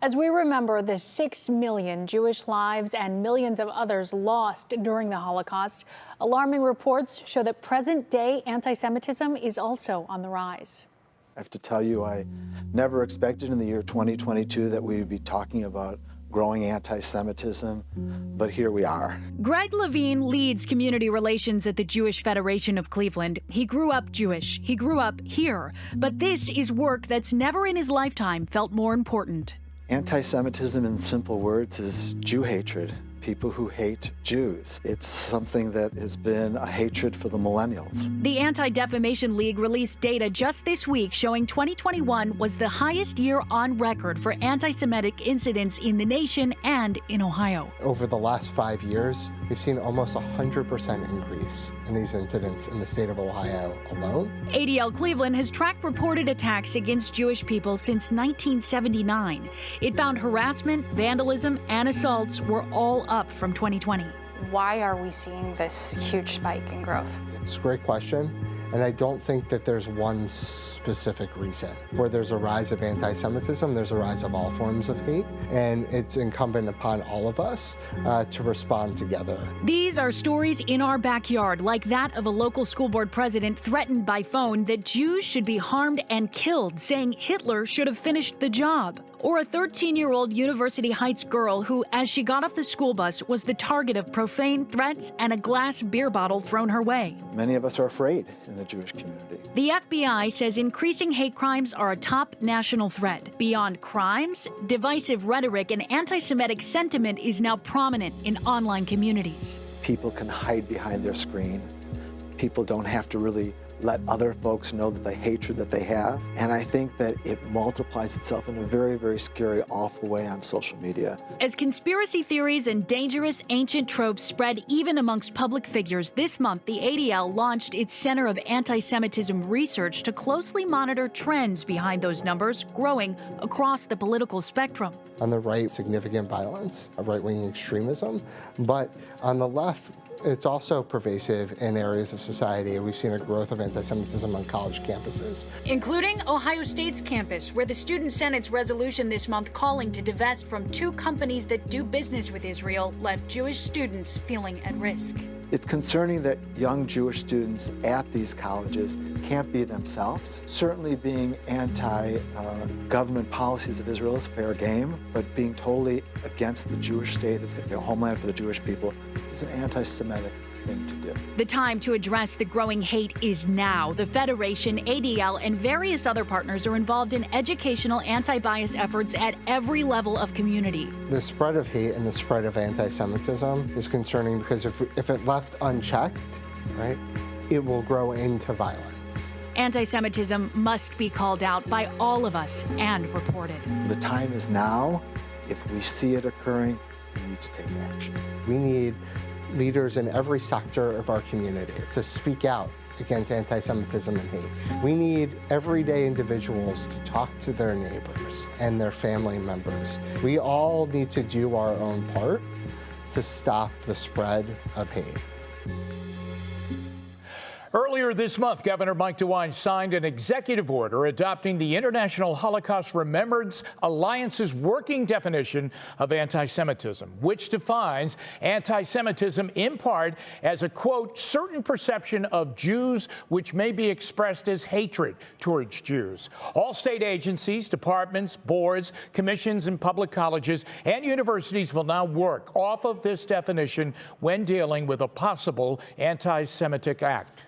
As we remember the 6 million Jewish lives and millions of others lost during the Holocaust, alarming reports show that present-day anti-Semitism is also on the rise. I have to tell you, I never expected in the year 2022 that we would be talking about growing anti-Semitism, but here we are. Gregg Levine leads community relations at the Jewish Federation of Cleveland. He grew up Jewish. He grew up here. But this is work that's never in his lifetime felt more important. Anti-Semitism, in simple words, is Jew hatred. People who hate Jews. It's something that has been a hatred for the millennials. The Anti-Defamation League released data just this week showing 2021 was the highest year on record for anti-Semitic incidents in the nation and in Ohio. Over the last 5 years, we've seen almost 100% increase in these incidents in the state of Ohio alone. ADL Cleveland has tracked reported attacks against Jewish people since 1979. It found harassment, vandalism, and assaults were all up from 2020. Why are we seeing this huge spike in growth? It's a great question, and I don't think that there's one specific reason. Where there's a rise of anti-Semitism, there's a rise of all forms of hate, and it's incumbent upon all of us to respond together. These are stories in our backyard, like that of a local school board president threatened by phone that Jews should be harmed and killed, saying Hitler should have finished the job. Or a 13-year-old University Heights girl who, as she got off the school bus, was the target of profane threats and a glass beer bottle thrown her way. Many of us are afraid in the Jewish community. The FBI says increasing hate crimes are a top national threat. Beyond crimes, divisive rhetoric and anti-Semitic sentiment is now prominent in online communities. People can hide behind their screen. People don't have to really let other folks know that the hatred that they have. And I think that it multiplies itself in a very, very scary, awful way on social media. As conspiracy theories and dangerous ancient tropes spread even amongst public figures, this month the ADL launched its Center of Anti-Semitism Research to closely monitor trends behind those numbers growing across the political spectrum. On the right, significant violence, right-wing extremism, but on the left, it's also pervasive in areas of society. We've seen a growth of anti-Semitism on college campuses. Including Ohio State's campus, where the Student Senate's resolution this month calling to divest from 2 companies that do business with Israel left Jewish students feeling at risk. It's concerning that young Jewish students at these colleges can't be themselves. Certainly being anti-government policies of Israel is fair game, but being totally against the Jewish state as a homeland for the Jewish people is an anti-Semitic thing to do. The time to address the growing hate is now. The Federation, ADL, and various other partners are involved in educational anti-bias efforts at every level of community. The spread of hate and the spread of anti-Semitism is concerning because if it left unchecked, right, it will grow into violence. Anti-Semitism must be called out by all of us and reported. The time is now. If we see it occurring, we need to take action. We need leaders in every sector of our community to speak out against anti-Semitism and hate. We need everyday individuals to talk to their neighbors and their family members. We all need to do our own part to stop the spread of hate. Earlier this month, Governor Mike DeWine signed an executive order adopting the International Holocaust Remembrance Alliance's working definition of anti-Semitism, which defines anti-Semitism in part as a, quote, certain perception of Jews which may be expressed as hatred towards Jews. All state agencies, departments, boards, commissions, and public colleges and universities will now work off of this definition when dealing with a possible anti-Semitic act.